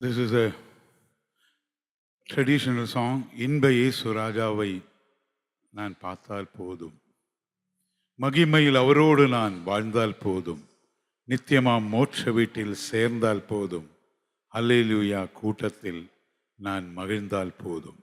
This is a traditional song. இன்ப இயேசு ராஜாவை நான் பார்த்தால் போதும், மகிமையில் அவரோடு நான் வாழ்ந்தால் போதும், நித்தியமாம் மோட்ச வீட்டில் சேர்ந்தால் போதும், அல்லேலூயா கூட்டத்தில் நான் மகிழ்ந்தால் போதும்.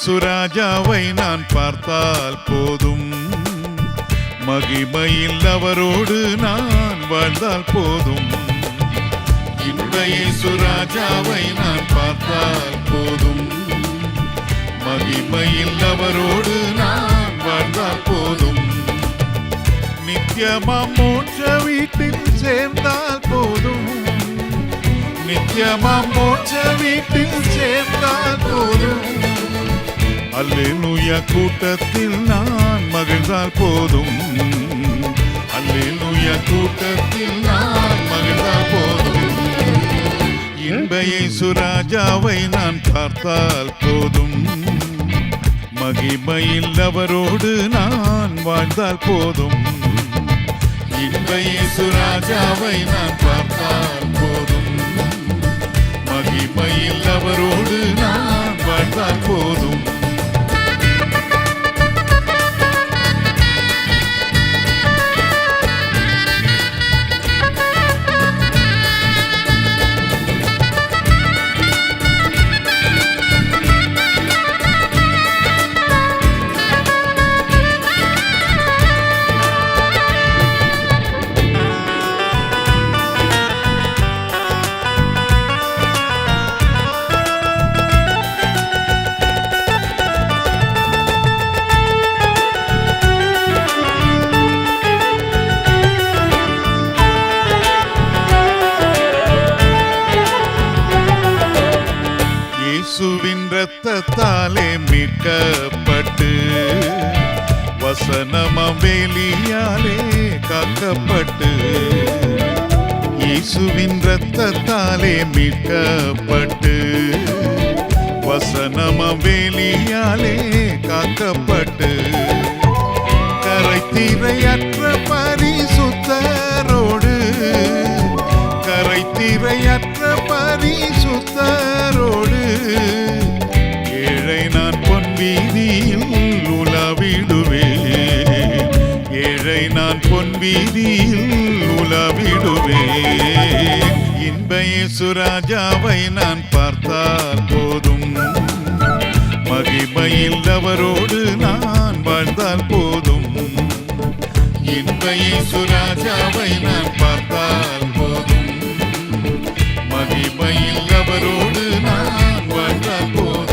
சுராஜாவை நான் பார்த்தால் போதும், மகிமையில் அவரோடு நான் வாழ்ந்தால் போதும். இன்பையே சுராஜாவை நான் பார்த்தால் போதும், மகிமையில் அவரோடு நான் வாழ்ந்தால் போதும். நித்தியமாம் மோட்ச வீட்டில் சேர்ந்தால் போதும், நித்தியமாம் மோட்ச வீட்டில் சேர்ந்தால் போதும். அல்லேலூயா கூட்டத்தில் நான் மகிழ்ந்தால் போதும், அல்லேலூயா கூட்டத்தில் நான் மகிழ்ந்தால் போதும். இன்ப இயேசு ராஜாவை நான் பார்த்தால் போதும், மகிமையில் அவரோடு நான் வாழ்ந்தால் போதும். இன்ப இயேசு ராஜாவை நான் பார்த்தால் போதும், மகிமையில் அவரோடு நான் வாழ்ந்தால் போதும். இயேசுவின் இரத்தத்தாலே மீட்கப்பட்டு, வசனமாம் வேலியாலே காக்கப்பட்டு. இயேசுவின் இரத்தத்தாலே மீட்கப்பட்டு, வசனமாம் வேலியாலே காக்கப்பட்டு. கரைத்திரையற்ற பரிசுத்தரோடு, கரைத்திரையற்ற பரிசுத்தரோடு, ஏழை நான் பொன் வீதியில் உலாவிடுவேன், ஏழை நான் பொன் வீதியில் உலாவிடுவேன். இன்ப இயேசு ராஜாவை நான் பார்த்தால் போதும், மகிமையில் அவரோடு நான் வாழ்ந்தால் போதும். இன்ப இயேசு ராஜாவை நான் பார்த்தால் போதும், மகிமையில் அவரோடு நான் வாழ்ந்தால் போதும்.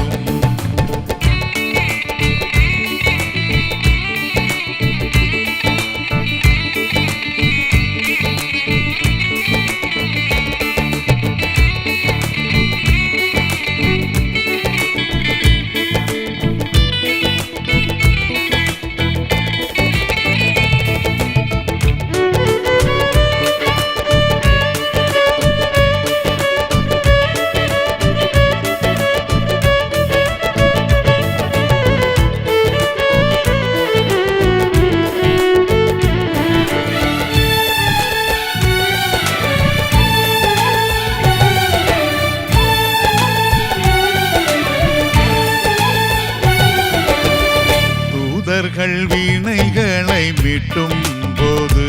வீணைகளை மீட்டும் போது,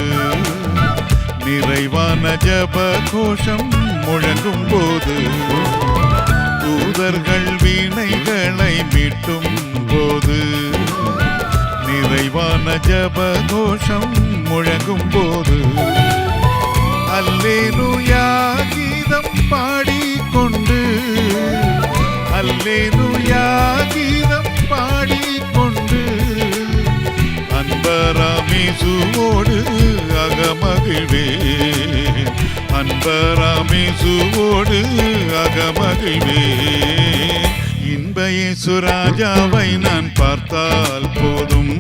நிறைவான ஜப கோஷம் முழங்கும் போது, தூதர்கள் வீணைகளை மீட்டும் போது, நிறைவான ஜப கோஷம் முழங்கும் போது, அல்லேலூயா கீதம் பாடிக்கொண்டு, அல்லேலூயா கீதம் பாடிக்கொண்டு, அன்பராமேசுவோடு அகமகிழ்வேன், அன்பராமேசுவோடு அகமகிழ்வே. இன்ப இயேசு ராஜாவை நான் பார்த்தால் போதும்,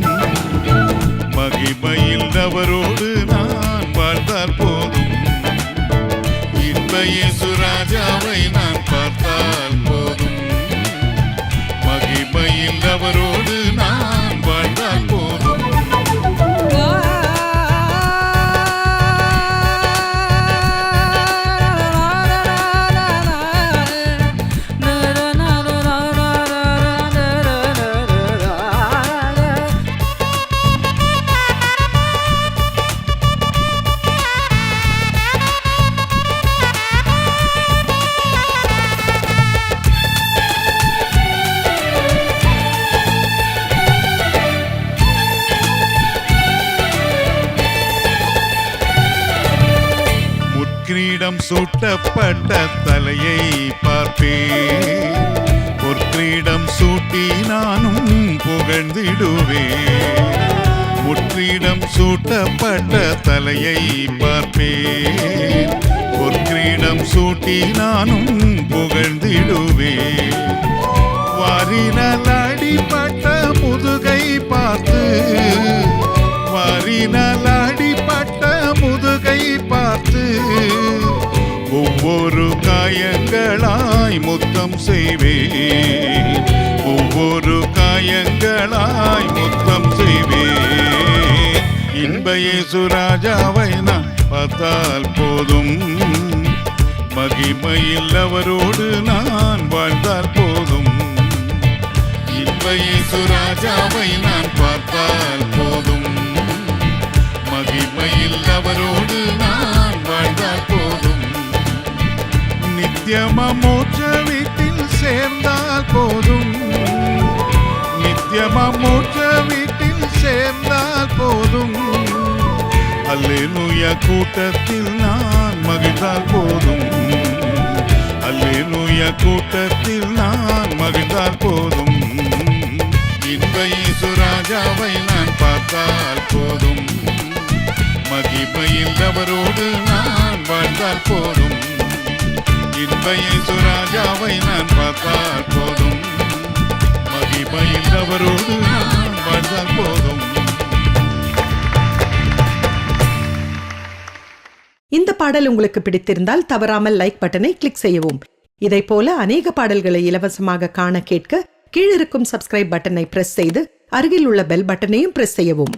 மகிமையில் அவரோடு நான் வாழ்ந்தால் போதும். இன்ப இயேசு ராஜாவை நான் பார்த்தால் போதும், மகிமையில் அவரோடு நான் வாழ்ந்தால் போதும். கிரீடம் சூட்டப்பட்ட தலையை பார்ப்பேன், பொற்கிரீடம் சூட்டி நானும் புகழ்ந்திடுவேன். முற்றிடம் சூட்டப்பட்ட தலையை பார்ப்பேன், பொற்கிரீடம் சூட்டி நானும் புகழ்ந்திடுவேன். வாரினால் அடிபட்ட முதுகை பார்த்து, வாரினால் அடிபட்ட முதுகை பார்த்து, ஒவ்வொரு காயங்களாய் முத்தம் செய்வேன், ஒவ்வொரு காயங்களாய் முத்தம் செய்வேன். இன்ப இயேசு ராஜாவை நான் பார்த்தால் போதும், மகிமையில் அவரோடு நான் வாழ்ந்தால் போதும். இன்ப இயேசு ராஜாவை நான் பார்த்தால் போதும், மகிமையில் அவரோடு நான் வாழ்ந்தால் போதும். நித்தியம மோட்ச வீட்டில் சேர்ந்தால் போதும், நித்தியம மோட்ச வீட்டில் சேர்ந்தால் போதும். அல்லேலூயா கூட்டத்தில் நான் மகிழ்ந்தால் போதும், அல்லேலூயா கூட்டத்தில் நான் மகிழ்ந்தால் போதும். இன்ப இயேசு ராஜாவை நான் பார்த்தால் போதும், மகிமையில் அவரோடு நான் வாழ்ந்தால் போதும். இன்ப இயேசு ராஜாவை நான் பார்த்தால் போதும், மகிமையில் அவரோடு நான் வாழ்ந்தால் போதும். இந்த பாடல் உங்களுக்கு பிடித்திருந்தால் தவறாமல் லைக் பட்டனை கிளிக் செய்யவும். இதைப்போல அநேக பாடல்களை இலவசமாக காண கேட்க கீழிருக்கும் சப்ஸ்கிரைப் பட்டனை பிரஸ் செய்து அருகில் உள்ள பெல் பட்டனையும் பிரஸ் செய்யவும்.